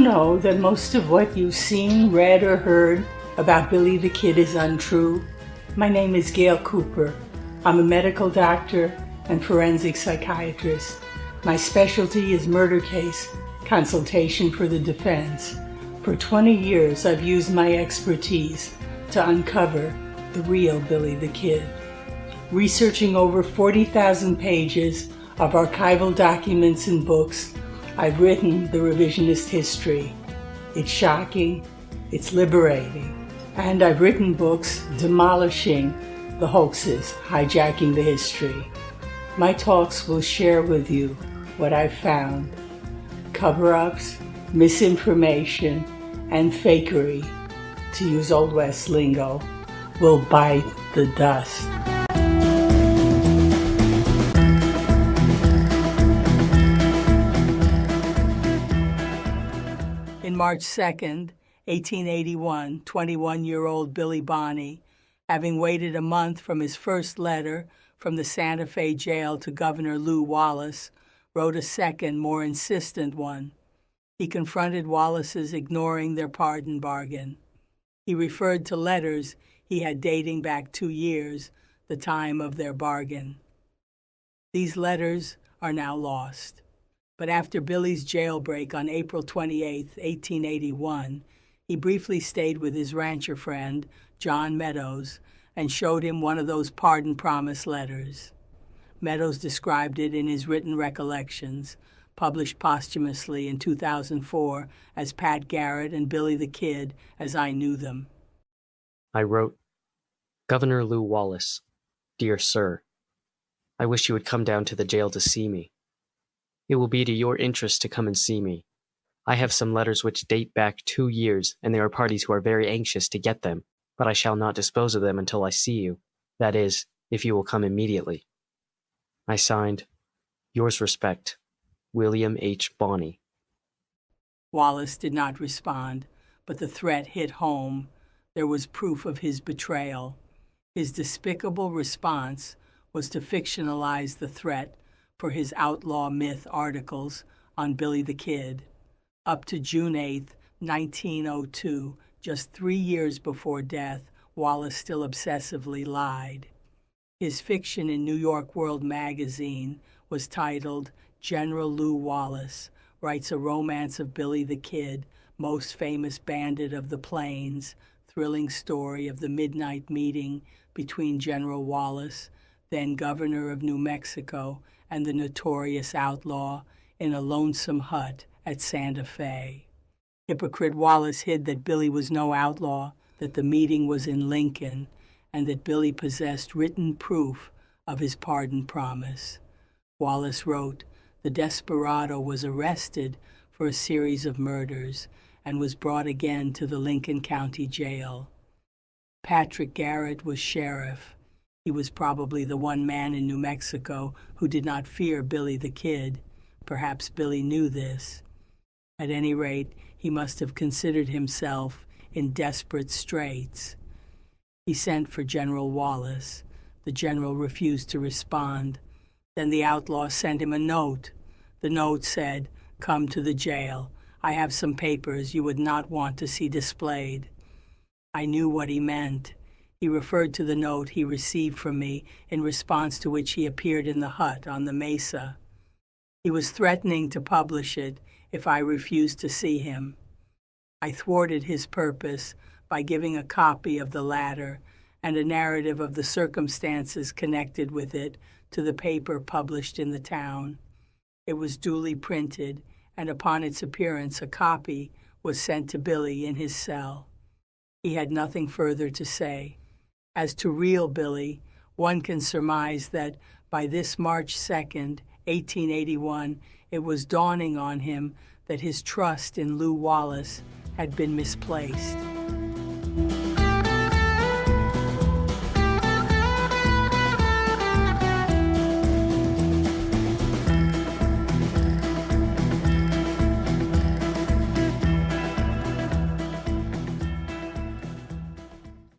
know that most of what you've seen, read, or heard about Billy the Kid is untrue? My name is Gail Cooper. I'm a medical doctor and forensic psychiatrist. My specialty is murder case consultation for the defense. For 20 years, I've used my expertise to uncover the real Billy the Kid. Researching over 40,000 pages of archival documents and books, I've written the revisionist history. It's shocking, it's liberating, and I've written books demolishing the hoaxes, hijacking the history. My talks will share with you what I've found. Cover-ups, misinformation, and fakery, to use Old West lingo, will bite the dust. In March 2nd, 1881, 21-year-old Billy Bonney, having waited a month from his first letter from the Santa Fe jail to Governor Lew Wallace, wrote a second, more insistent one. He confronted Wallace's ignoring their pardon bargain. He referred to letters he had dating back 2 years, the time of their bargain. These letters are now lost. But after Billy's jailbreak on April 28, 1881, he briefly stayed with his rancher friend, John Meadows, and showed him one of those pardon promise letters. Meadows described it in his written recollections, published posthumously in 2004 as Pat Garrett and Billy the Kid as I Knew Them. I wrote, Governor Lew Wallace, Dear Sir, I wish you would come down to the jail to see me. It will be to your interest to come and see me. I have some letters which date back 2 years, and there are parties who are very anxious to get them, but I shall not dispose of them until I see you. That is, if you will come immediately. I signed, Yours respect, William H. Bonney. Wallace did not respond, but the threat hit home. There was proof of his betrayal. His despicable response was to fictionalize the threat for his outlaw myth articles on Billy the Kid. Up to June 8, 1902, just 3 years before death, Wallace still obsessively lied. His fiction in New York World magazine was titled General Lew Wallace Writes a Romance of Billy the Kid, Most Famous Bandit of the Plains, thrilling story of the midnight meeting between General Wallace, then governor of New Mexico, and the notorious outlaw in a lonesome hut at Santa Fe. Hypocrite Wallace hid that Billy was no outlaw, that the meeting was in Lincoln, and that Billy possessed written proof of his pardon promise. Wallace wrote, the desperado was arrested for a series of murders and was brought again to the Lincoln County Jail. Patrick Garrett was sheriff. He was probably the one man in New Mexico who did not fear Billy the Kid. Perhaps Billy knew this. At any rate, he must have considered himself in desperate straits. He sent for General Wallace. The general refused to respond. Then the outlaw sent him a note. The note said, Come to the jail. I have some papers you would not want to see displayed. I knew what he meant. He referred to the note he received from me, in response to which he appeared in the hut on the mesa. He was threatening to publish it if I refused to see him. I thwarted his purpose by giving a copy of the latter and a narrative of the circumstances connected with it to the paper published in the town. It was duly printed, and upon its appearance a copy was sent to Billy in his cell. He had nothing further to say. As to real Billy, one can surmise that by this March 2nd, 1881, it was dawning on him that his trust in Lew Wallace had been misplaced.